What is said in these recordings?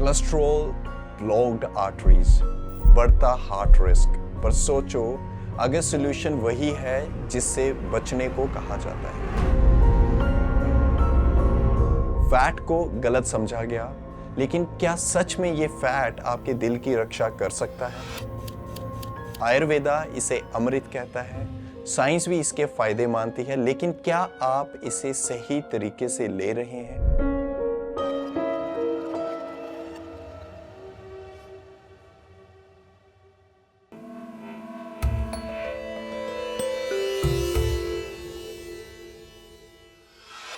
Cholesterol, blocked arteries, बढ़ता heart risk. पर सोचो अगर सॉल्यूशन वही है जिससे बचने को कहा जाता है। फैट को गलत समझा गया, लेकिन क्या सच में ये फैट आपके दिल की रक्षा कर सकता है? आयुर्वेदा इसे अमृत कहता है, साइंस भी इसके फायदे मानती है, लेकिन क्या आप इसे सही तरीके से ले रहे हैं?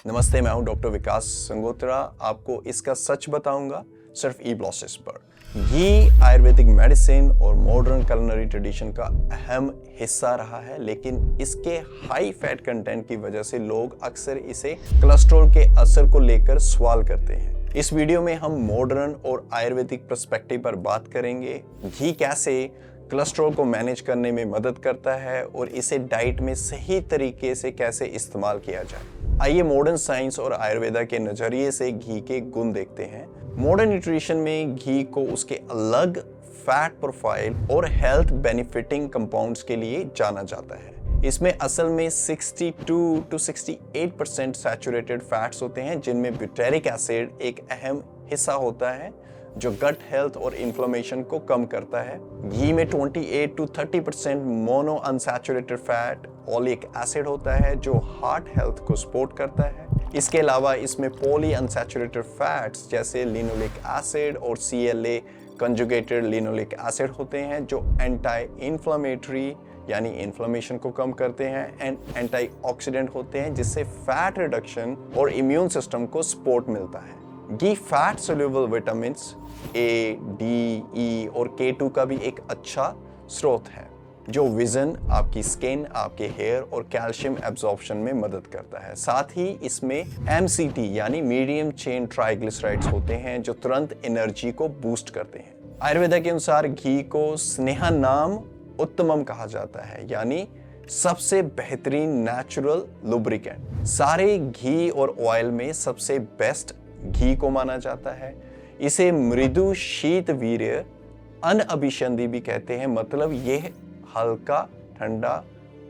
नमस्ते, मैं हूं डॉक्टर विकास संगोत्रा। आपको इसका सच बताऊंगा सिर्फ ई-ब्लॉसेस पर। घी आयुर्वेदिक मेडिसिन और मॉडर्न कुलिनरी ट्रेडिशन का अहम हिस्सा रहा है, लेकिन इसके हाई फैट कंटेंट की वजह से लोग अक्सर इसे कोलेस्ट्रॉल के असर को लेकर सवाल करते हैं। इस वीडियो में हम मॉडर्न और आयुर्वेदिक पर्सपेक्टिव पर बात करेंगे। घी कैसे कोलेस्ट्रॉल को मैनेज करने में मदद करता है और इसे डाइट में सही तरीके से कैसे इस्तेमाल किया जाए। आइए मॉडर्न साइंस और आयुर्वेदा के नजरिए से घी के गुण देखते हैं। मॉडर्न न्यूट्रिशन में घी को उसके अलग फैट प्रोफाइल और हेल्थ बेनिफिटिंग कंपाउंड्स के लिए जाना जाता है। इसमें असल में 62 to 68% सैचुरेटेड फैट्स होते हैं, जिनमें ब्यूटेरिक एसिड एक अहम हिस्सा होता है जो गट हेल्थ और इन्फ्लेमेशन को कम करता है। घी में 28 to 30% mono unsaturated fat oleic acid होता है जो हार्ट हेल्थ को सपोर्ट करता है। इसके अलावा इसमें पॉली अनसैचुरेटेड फैट्स जैसे लिनोलिक एसिड और CLA कंजुगेटेड लिनोलिक एसिड होते हैं जो एंटी इन्फ्लेमेटरी यानी इन्फ्लेमेशन को कम करते हैं एंड एंटीऑक्सीडेंट होते हैं, जिससे फैट रिडक्शन और इम्यून सिस्टम को सपोर्ट मिलता है। घी fat soluble vitamins A, D, E और K2 का भी एक अच्छा स्रोत है जो विजन, आपकी स्किन, आपके हेयर और कैल्शियम एब्जॉर्प्शन में मदद करता है। साथ ही इसमें MCT यानी मीडियम चेन ट्राइग्लिसराइड्स होते हैं जो तुरंत एनर्जी को बूस्ट करते हैं। आयुर्वेदा के अनुसार घी को स्नेहानाम उत्तमम कहा जाता है, यानी सबसे बेहतरीन नेचुरल लुब्रिकेंट। सारे घी और ऑयल में सबसे बेस्ट घी को माना जाता है। इसे मृदु शीत वीर्य अनअभिसंधि भी कहते हैं, मतलब यह हल्का, ठंडा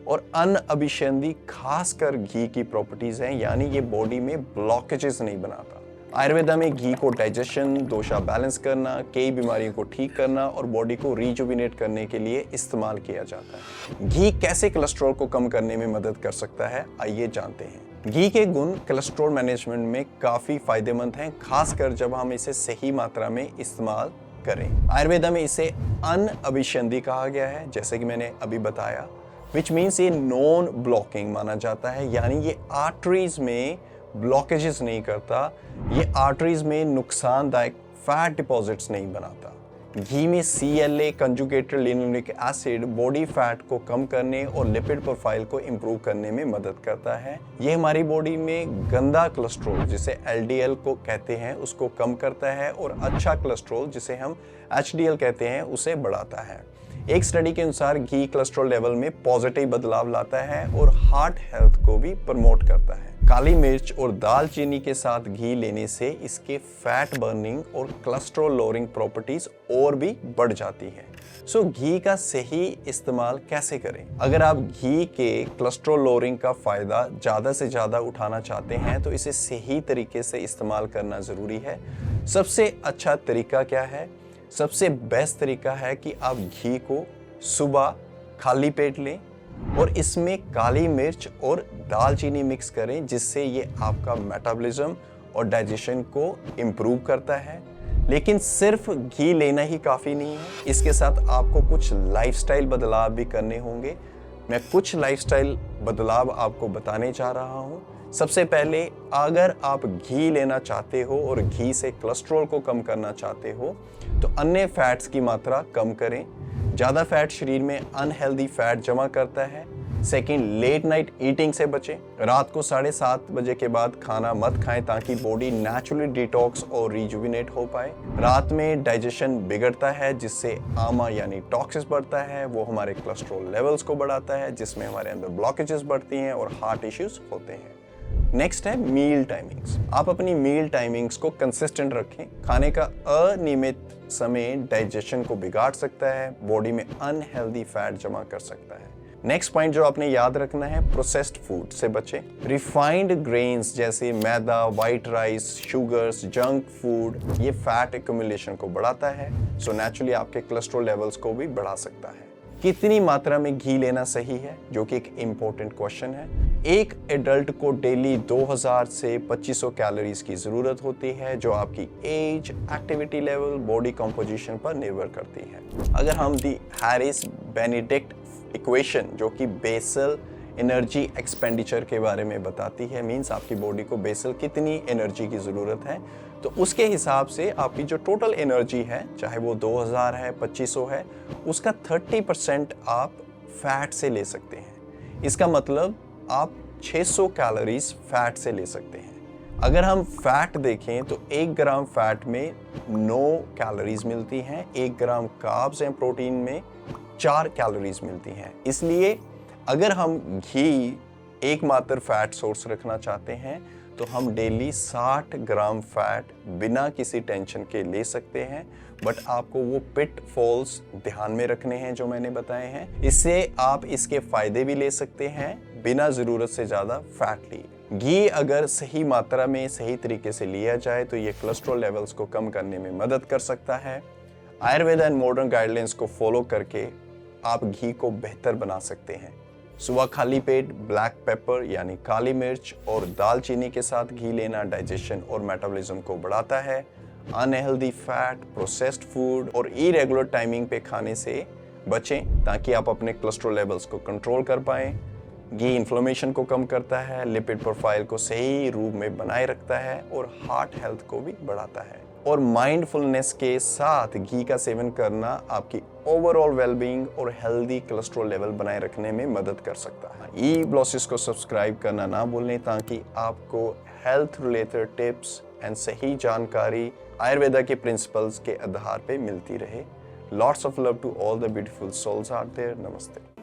और अनअभिसंधि खासकर घी की प्रॉपर्टीज हैं, यानी ये बॉडी में ब्लॉकेजेस नहीं बनाता। आयुर्वेदा में घी को डाइजेशन, दोषा बैलेंस करना, कई बीमारियों को ठीक करना और बॉडी को रिजुविनेट करने के लिए इस्तेमाल किया जाता है। घी कैसे कोलेस्ट्रॉल को कम करने में मदद कर सकता है, आइए जानते हैं। घी के गुण कोलेस्ट्रॉल मैनेजमेंट में काफी फायदेमंद हैं, खासकर जब हम इसे सही मात्रा में इस्तेमाल करें। आयुर्वेदा में इसे अनअभिसंधि कहा गया है, जैसे कि मैंने अभी बताया, विच मीन्स ये नॉन ब्लॉकिंग माना जाता है, यानी ये आर्टरीज में ब्लॉकेजेस नहीं करता, ये आर्टरीज में नुकसानदायक फैट डिपॉजिट्स नहीं बनाता। घी में CLA conjugated linoleic acid body fat को कम करने और लिपिड प्रोफाइल को इंप्रूव करने में मदद करता है। ये हमारी बॉडी में गंदा कोलेस्ट्रॉल जिसे LDL को कहते हैं उसको कम करता है और अच्छा कोलेस्ट्रॉल जिसे हम HDL कहते हैं उसे बढ़ाता है। एक स्टडी के अनुसार घी कोलेस्ट्रॉल लेवल में पॉजिटिव बदलाव लाता है और हार्ट हेल्थ को भी प्रमोट करता है। काली मिर्च और दालचीनी के साथ घी लेने से इसके फैट बर्निंग और कोलेस्ट्रॉल लोअरिंग प्रॉपर्टीज और भी बढ़ जाती है। सो घी का सही इस्तेमाल कैसे करें? अगर आप घी के कोलेस्ट्रॉल लोअरिंग का फायदा ज़्यादा से ज़्यादा उठाना चाहते हैं तो इसे सही तरीके से इस्तेमाल करना ज़रूरी है। सबसे अच्छा तरीका क्या है? सबसे बेस्ट तरीका है कि आप घी को सुबह खाली पेट लें और इसमें काली मिर्च और दालचीनी मिक्स करें, जिससे ये आपका मेटाबॉलिज्म और डाइजेशन को इम्प्रूव करता है। लेकिन सिर्फ घी लेना ही काफ़ी नहीं है, इसके साथ आपको कुछ लाइफस्टाइल बदलाव भी करने होंगे। मैं कुछ लाइफस्टाइल बदलाव आपको बताने जा रहा हूँ। सबसे पहले, अगर आप घी लेना चाहते हो और घी से कोलेस्ट्रॉल को कम करना चाहते हो तो अन्य फैट्स की मात्रा कम करें। ज़्यादा फैट शरीर में अनहेल्दी फैट जमा करता है। सेकंड, लेट नाइट ईटिंग से बचें। रात को 7:30 बजे के बाद खाना मत खाएं ताकि बॉडी नेचुरली डिटॉक्स और रिजुविनेट हो पाए। रात में डाइजेशन बिगड़ता है जिससे आमा यानी टॉक्सिस बढ़ता है, वो हमारे कोलेस्ट्रॉल लेवल्स को बढ़ाता है जिसमें हमारे अंदर ब्लॉकेजेस बढ़ती हैं और हार्ट इश्यूज होते हैं। नेक्स्ट है मील टाइमिंग्स। आप अपनी मील टाइमिंग्स को कंसिस्टेंट रखें। खाने का अनियमित समय डाइजेशन को बिगाड़ सकता है, बॉडी में अनहेल्दी फैट जमा कर सकता है। नेक्स्ट पॉइंट जो आपने याद रखना है, प्रोसेस्ड फूड से बचें। रिफाइंड ग्रेन्स जैसे मैदा, white rice, sugars, junk food ये फैट एक्यूमुलेशन को बढ़ाता है, सो नेचुरली आपके कोलेस्ट्रॉल लेवल्स को भी बढ़ा सकता है। कितनी मात्रा में घी लेना सही है, जो कि एक इम्पोर्टेंट क्वेश्चन है। एक एडल्ट को डेली 2000 से 2500 कैलोरीज की जरूरत होती है, जो आपकी age, activity level, body composition पर निर्भर करती है। अगर हम दी हैरिस बेनेडिक्ट इक्वेशन जो कि बेसल एनर्जी एक्सपेंडिचर के बारे में बताती है, मींस आपकी बॉडी को बेसल कितनी एनर्जी की ज़रूरत है, तो उसके हिसाब से आपकी जो टोटल एनर्जी है, चाहे वो 2000 है, 2500 है, उसका 30% आप फैट से ले सकते हैं। इसका मतलब आप 600 कैलोरीज फैट से ले सकते हैं। अगर हम फैट देखें तो 1 ग्राम फैट में 9 कैलोरीज मिलती हैं, 1 ग्राम कार्ब्स हैं प्रोटीन में 4 कैलोरीज मिलती हैं। इसलिए अगर हम घी एकमात्र फैट सोर्स रखना चाहते हैं तो हम डेली 60 ग्राम फैट बिना किसी टेंशन के ले सकते हैं, बट आपको वो पिटफॉल्स ध्यान में रखने हैं जो मैंने बताए हैं। इससे आप इसके फायदे भी ले सकते हैं बिना ज़रूरत से ज़्यादा फैट लिए। घी अगर सही मात्रा में सही तरीके से लिया जाए तो ये कोलेस्ट्रॉल लेवल्स को कम करने में मदद कर सकता है। आयुर्वेदा एंड मॉडर्न गाइडलाइंस को फॉलो करके आप घी को बेहतर बना सकते हैं। सुबह खाली पेट ब्लैक पेपर यानी काली मिर्च और दालचीनी के साथ घी लेना डाइजेशन और मेटाबॉलिज्म को बढ़ाता है। अनहेल्दी फैट, प्रोसेस्ड फूड और इरेगुलर टाइमिंग पे खाने से बचें ताकि आप अपने कोलेस्ट्रॉल लेवल्स को कंट्रोल कर पाएं। घी इन्फ्लेमेशन को कम करता है, लिपिड प्रोफाइल को सही रूप में बनाए रखता है और हार्ट हेल्थ को भी बढ़ाता है। और माइंडफुलनेस के साथ घी का सेवन करना आपकी ओवरऑल वेलबींग और हेल्दी कोलेस्ट्रॉल लेवल बनाए रखने में मदद कर सकता है। ई ब्लॉसिस को सब्सक्राइब करना ना भूलें ताकि आपको हेल्थ रिलेटेड टिप्स एंड सही जानकारी आयुर्वेदा के प्रिंसिपल्स के आधार पे मिलती रहे। Lots of love to all the beautiful souls out there. नमस्ते।